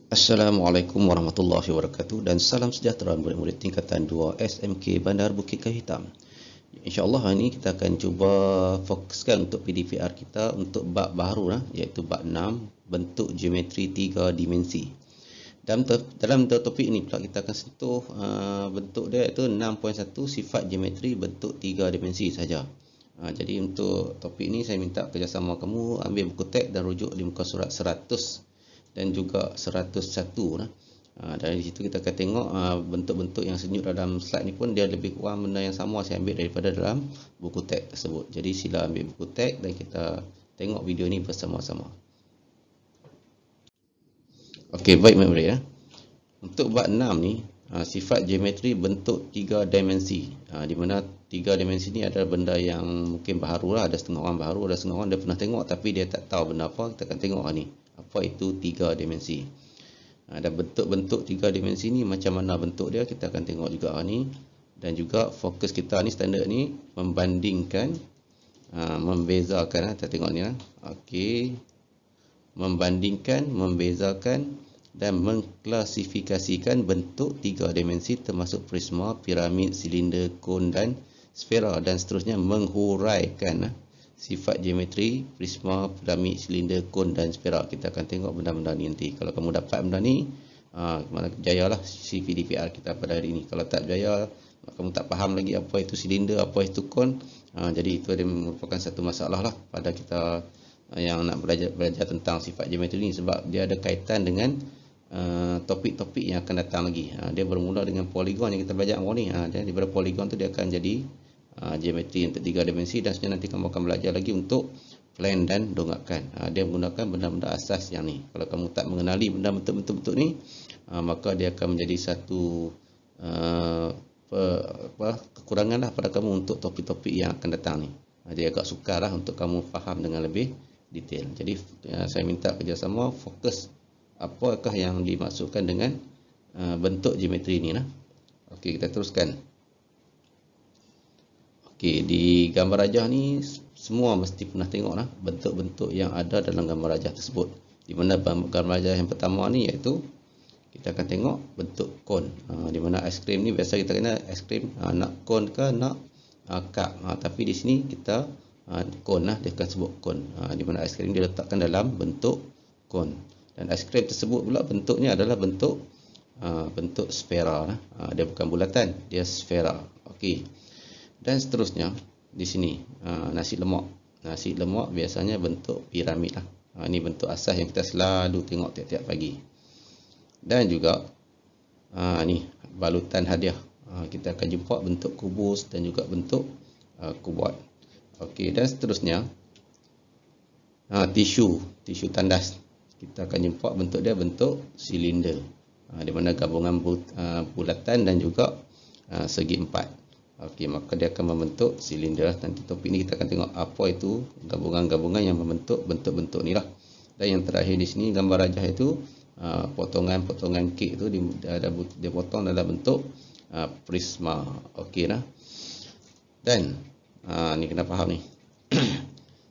Assalamualaikum warahmatullahi wabarakatuh dan salam sejahtera murid-murid tingkatan 2 SMK Bandar Bukit Kayu Hitam. InsyaAllah hari ini kita akan cuba fokuskan untuk PDPR kita untuk bab baru iaitu bab 6, bentuk geometri 3 dimensi. Dalam topik ini pula kita akan sentuh bentuk dia iaitu 6.1 sifat geometri bentuk 3 dimensi saja. Jadi untuk topik ini saya minta kerjasama kamu ambil buku teks dan rujuk di muka surat 100 dan juga 101 dari situ kita akan tengok bentuk-bentuk yang senyut dalam slide ni pun dia lebih kurang benda yang sama saya ambil daripada dalam buku teks tersebut. Jadi sila ambil buku teks dan kita tengok video ni bersama-sama. Okey, baik murid-murid Untuk bab 6 ni sifat geometri bentuk 3 dimensi. Di mana 3 dimensi ni adalah benda yang mungkin baru ada setengah orang baru, ada setengah orang dia pernah tengok tapi dia tak tahu benda apa. Kita akan tengok ni. Apa itu 3 dimensi? Dan bentuk-bentuk 3 dimensi ni macam mana bentuk dia kita akan tengok juga ni. Dan juga fokus kita ni standard ni membandingkan, membezakan. Kita tengok ni Okey. Membandingkan, membezakan dan mengklasifikasikan bentuk 3 dimensi termasuk prisma, piramid, silinder, kon dan sfera dan seterusnya menghuraikan sifat geometri, prisma, piramid, silinder, kon dan sfera. Kita akan tengok benda-benda ni nanti. Kalau kamu dapat benda ni, mana jayalah si PDPR kita pada hari ini. Kalau tak jaya, kamu tak faham lagi apa itu silinder, apa itu kon, jadi itu merupakan satu masalah lah pada kita yang nak belajar tentang sifat geometri ni, sebab dia ada kaitan dengan topik-topik yang akan datang lagi. Dia bermula dengan poligon yang kita belajar awal ni. Daripada poligon tu dia akan jadi geometri untuk 3 dimensi dan sebenarnya nanti kamu akan belajar lagi untuk plan dan dongakkan. Dia menggunakan benda-benda asas yang ni. Kalau kamu tak mengenali benda bentuk-bentuk ni, maka dia akan menjadi satu kekurangan lah pada kamu untuk topik-topik yang akan datang ni. Dia agak sukar lah untuk kamu faham dengan lebih detail. Jadi saya minta kerjasama fokus apakah yang dimaksudkan dengan bentuk geometri ni Okey, kita teruskan. Okey, di gambar rajah ni semua mesti pernah tengok bentuk-bentuk yang ada dalam gambar rajah tersebut. Di mana gambar rajah yang pertama ni iaitu kita akan tengok bentuk kon. Di mana aiskrim ni biasa kita kena aiskrim nak kon ke nak cup. Tapi di sini kita kon dia akan sebut kon. Di mana aiskrim dia letakkan dalam bentuk kon. Dan aiskrim tersebut pula bentuknya adalah bentuk sfera. Dia bukan bulatan, dia sfera. Okey. Dan seterusnya di sini nasi lemak. Nasi lemak biasanya bentuk piramid ini bentuk asas yang kita selalu tengok tiap-tiap pagi. Dan juga ni balutan hadiah. Kita akan jumpa bentuk kubus dan juga bentuk kubot. Okey, dan seterusnya tisu tandas. Kita akan jumpa bentuk dia bentuk silinder. Di mana gabungan bulatan dan juga segi empat. Okey, maka dia akan membentuk silinder. Nanti topik ni kita akan tengok apa itu gabungan-gabungan yang membentuk bentuk-bentuk ni Dan yang terakhir di sini gambar rajah itu potongan-potongan kek tu dia potong dalam bentuk prisma. Okey Dan ni kena faham ni.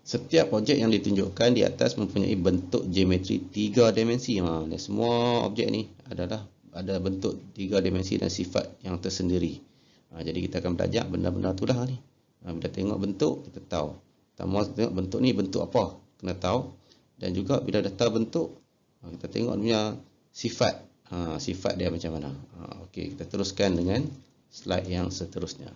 Setiap objek yang ditunjukkan di atas mempunyai bentuk geometri 3 dimensi. Dan semua objek ni ada bentuk 3 dimensi dan sifat yang tersendiri. Jadi kita akan belajar benda-benda tu ni. Bila tengok bentuk kita tahu. Pertama tengok bentuk ni bentuk apa, kena tahu. Dan juga bila dah tahu bentuk, kita tengok punya sifat. Sifat dia macam mana. Okey, kita teruskan dengan slide yang seterusnya.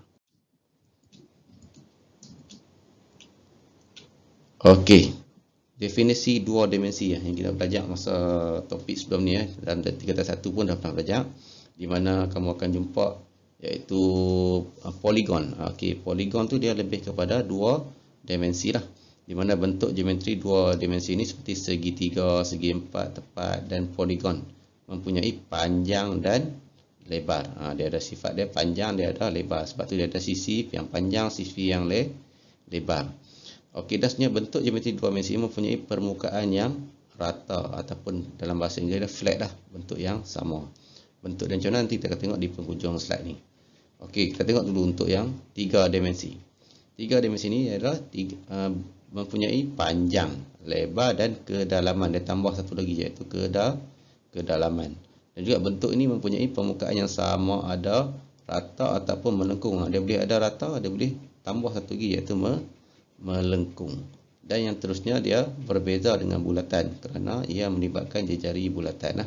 Okey. Definisi 2 dimensi yang kita belajar masa topik sebelum ni dalam tingkatan 1 pun dah pernah belajar, di mana kamu akan jumpa iaitu poligon. Okey, poligon tu dia lebih kepada 2 dimensi Di mana bentuk geometri 2 dimensi ini seperti segitiga, segi empat, tepat dan poligon mempunyai panjang dan lebar. Dia ada sifat dia panjang, dia ada lebar. Sebab tu dia ada sisi yang panjang, sisi yang lebar. Okey, dasarnya bentuk geometri 2 dimensi mempunyai permukaan yang rata ataupun dalam bahasa Inggeris flat bentuk yang sama. Bentuk dan macam mana nanti kita akan tengok di penghujung slide ni. Okey, kita tengok dulu untuk yang 3 dimensi. 3 dimensi ini adalah mempunyai panjang, lebar dan kedalaman. Dia tambah satu lagi iaitu kedalaman. Dan juga bentuk ini mempunyai permukaan yang sama ada rata ataupun melengkung. Dia boleh ada rata, dia boleh tambah satu lagi iaitu melengkung. Dan yang terusnya dia berbeza dengan bulatan kerana ia melibatkan jejari bulatan.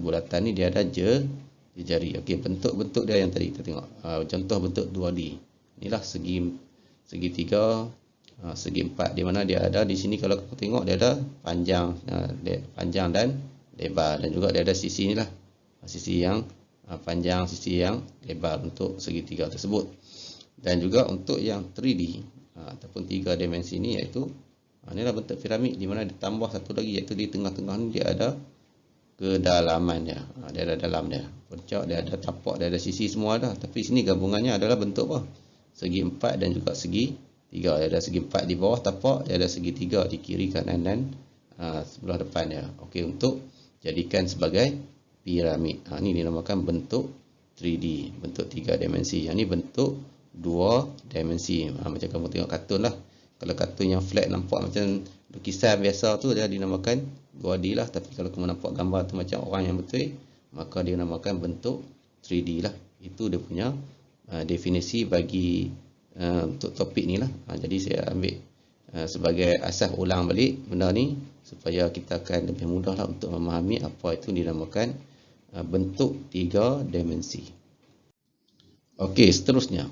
Bulatan ni dia ada jejari. Okey, bentuk-bentuk dia yang tadi kita tengok. Contoh bentuk 2D. Inilah segitiga segi empat, di mana dia ada di sini. Kalau kita tengok dia ada panjang dan lebar, dan juga dia ada sisi inilah, sisi yang panjang, sisi yang lebar untuk segitiga tersebut. Dan juga untuk yang 3D ataupun 3 dimensi ini, iaitu inilah bentuk piramid, di mana ditambah satu lagi, iaitu di tengah-tengah ni dia ada kedalaman dia. Dia ada dalam dia, puncak dia ada, tapak dia ada, sisi semua ada. Tapi sini gabungannya adalah bentuk apa? Segi empat dan juga segi tiga. Dia ada segi empat di bawah tapak, dia ada segi tiga di kiri kanan dan sebelah depan dia. Okey, untuk jadikan sebagai piramid. Ini dinamakan bentuk 3D, bentuk 3 dimensi. Yang ni bentuk 2 dimensi. Macam kamu tengok kartun lah. Kalau kartun yang flat nampak macam lukisan biasa tu, dia dinamakan 2D lah. Tapi kalau kamu nampak gambar tu macam orang yang betul, maka dia namakan bentuk 3D lah. Itu dia punya definisi bagi untuk topik ni lah. Jadi saya ambil sebagai asas ulang balik benda ni, supaya kita akan lebih mudah lah untuk memahami apa itu dinamakan bentuk 3 dimensi. Okey, seterusnya.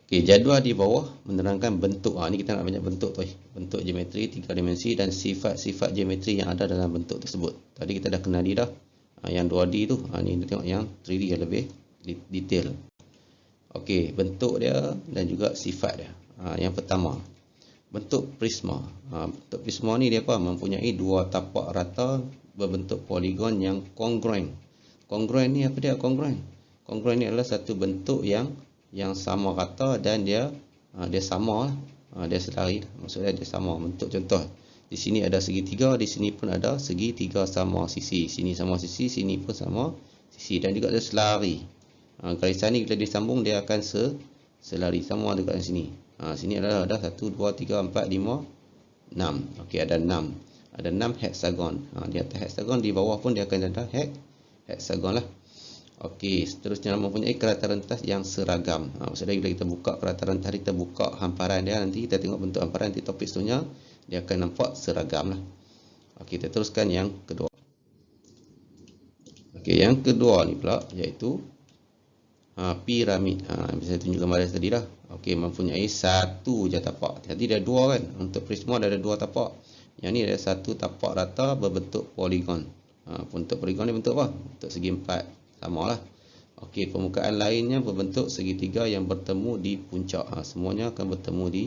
Okey, jadual di bawah menerangkan bentuk. Ni kita nak banyak bentuk tu. Bentuk geometri 3 dimensi dan sifat-sifat geometri yang ada dalam bentuk tersebut. Tadi kita dah kenali dah yang 2D tu. Ni kita tengok yang 3D yang lebih detail. Okey, bentuk dia dan juga sifat dia. Yang pertama, bentuk prisma. Bentuk prisma ni dia apa? Mempunyai dua tapak rata berbentuk poligon yang kongruen. Kongruen ni apa dia? Kongruen ni adalah satu bentuk yang sama rata dan dia sama lah. Dia selari. Maksudnya dia sama bentuk. Contoh, di sini ada segitiga, di sini pun ada segitiga sama sisi. Sini sama sisi, sini pun sama sisi, dan juga dia selari. Garisan ni bila disambung dia akan selari sama dekat sini. Sini adalah ada 1, 2, 3, 4, 5, 6. Okey, ada 6. Ada 6 heksagon. Di atas heksagon, di bawah pun dia akan ada heksagon lah. Okey, seterusnya mempunyai kerata rentas yang seragam. Maksudnya bila kita buka kerata rentas, kita buka hamparan dia, nanti kita tengok bentuk hamparan, nanti topik seterusnya dia akan nampak seragam lah. Okey, kita teruskan yang kedua. Okey, yang kedua ni pula iaitu piramid. Bisa tunjuk gambar tadi dah. Okey, mempunyai satu je tapak. Tadi ada dua kan. Untuk prisma ada dua tapak. Yang ni ada satu tapak rata berbentuk poligon. Bentuk poligon ni bentuk apa? Bentuk segi empat. Samalah. Okey, permukaan lainnya berbentuk segitiga yang bertemu di puncak. Semuanya akan bertemu di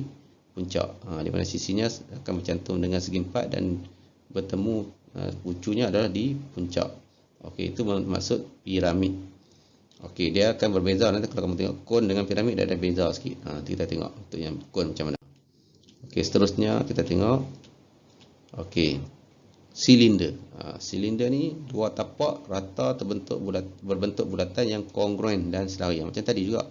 puncak. Di mana sisinya akan bercantum dengan segi empat dan bertemu, pucunya adalah di puncak. Okey, itu maksud piramid. Okey, dia akan berbeza. Nanti kalau kamu tengok kon dengan piramid, dia ada beza sikit. Nanti kita tengok untuk yang kon macam mana. Okey, seterusnya kita tengok. Okey, silinder. Silinder ni dua tapak rata berbentuk bulatan yang kongruen dan selari. Macam tadi juga.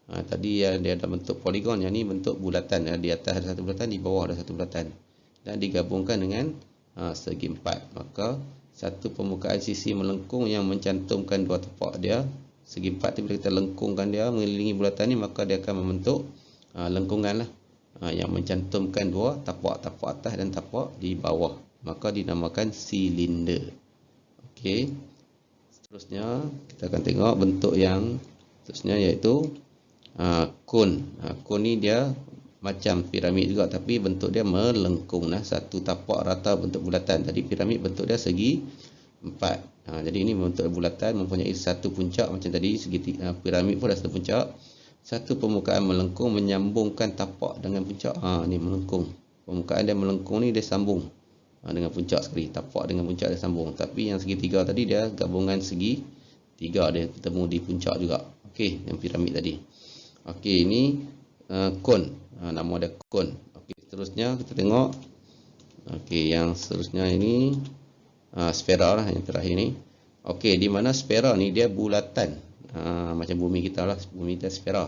Tadi dia ada bentuk poligon, yang ni bentuk bulatan. Di atas ada satu bulatan, di bawah ada satu bulatan. Dan digabungkan dengan segi empat. Maka satu permukaan sisi melengkung yang mencantumkan dua tapak dia. Segi empat tu bila kita lengkungkan dia mengelilingi bulatan ni, maka dia akan membentuk lengkungan lah, yang mencantumkan dua tapak atas dan tapak di bawah. Maka dinamakan silinder. Okey. Seterusnya kita akan tengok bentuk yang seterusnya iaitu kon. Kon ni dia macam piramid juga, tapi bentuk dia melengkung lah. Satu tapak rata bentuk bulatan. Tadi piramid bentuk dia segi empat. Jadi ini bentuk bulatan mempunyai satu puncak macam tadi. Piramid pun ada satu puncak. Satu permukaan melengkung menyambungkan tapak dengan puncak. Ni melengkung. Permukaan dia melengkung ni dia sambung dengan puncak sekali. Tapak dengan puncak dia sambung. Tapi yang segitiga tadi dia gabungan segi tiga, dia bertemu di puncak juga. Okey, yang piramid tadi. Okey, ini kon. Nama dia kon. Okey, seterusnya kita tengok. Okey, yang seterusnya ini sfera lah, yang terakhir ni. Okey, di mana sfera ni dia bulatan. Macam bumi kita lah. Bumi kita sfera.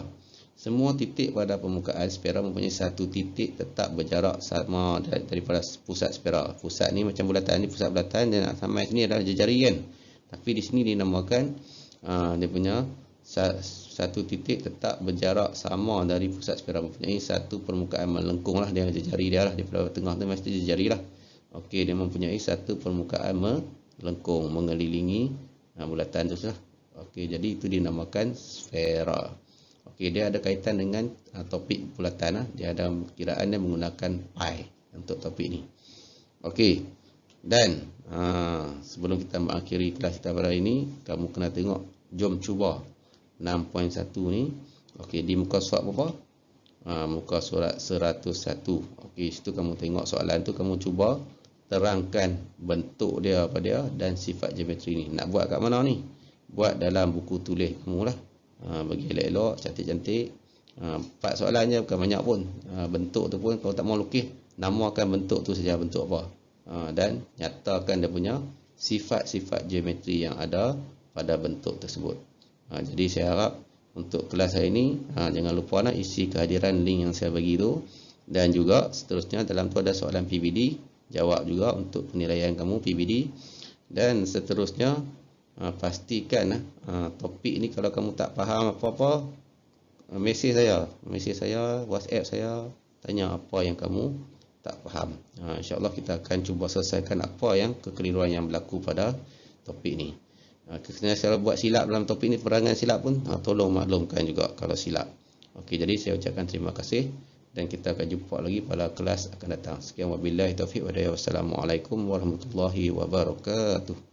Semua titik pada permukaan spera mempunyai satu titik tetap berjarak sama daripada pusat spera. Pusat ni macam bulatan, ni pusat bulatan, dan sampai sini adalah jari kan. Tapi di sini dinamakan dia punya satu titik tetap berjarak sama dari pusat spera, mempunyai satu permukaan melengkung lah, dia jari dia lah, di tengah tu mesti jari lah. Okey, dia mempunyai satu permukaan melengkung mengelilingi bulatan tu lah. Okey, jadi itu dinamakan sfera. Okey, dia ada kaitan dengan topik bulatan lah. Dia ada kiraan dia menggunakan pi untuk topik ni. Okey. Dan sebelum kita mengakhiri kelas kita pada hari ini, kamu kena tengok, jom cuba 6.1 ni. Okey, di muka surat berapa? Muka surat 101. Okey, situ kamu tengok soalan tu, kamu cuba terangkan bentuk dia apa dia dan sifat geometri ni. Nak buat kat mana ni? Buat dalam buku tulis kamu lah. Bagi elok-elok, cantik-cantik. 4 soalan je, bukan banyak pun. Bentuk tu pun kalau tak mau lukis, namakan bentuk tu saja, bentuk apa. Dan nyatakan dia punya sifat-sifat geometri yang ada pada bentuk tersebut. Jadi saya harap untuk kelas hari ini, jangan lupa nak isi kehadiran link yang saya bagi tu. Dan juga seterusnya dalam tu ada soalan PBD, jawab juga untuk penilaian kamu PBD. Dan seterusnya pastikan topik ni kalau kamu tak faham apa-apa, mesej saya, WhatsApp saya, tanya apa yang kamu tak faham. InsyaAllah kita akan cuba selesaikan apa yang kekeliruan yang berlaku pada topik ni. Kalau buat silap dalam topik ni, perangan silap pun tolong maklumkan juga kalau silap. Okey, jadi saya ucapkan terima kasih dan kita akan jumpa lagi pada kelas akan datang. Sekian wabillahi taufiq wa hidayah. Wassalamualaikum warahmatullahi wabarakatuh.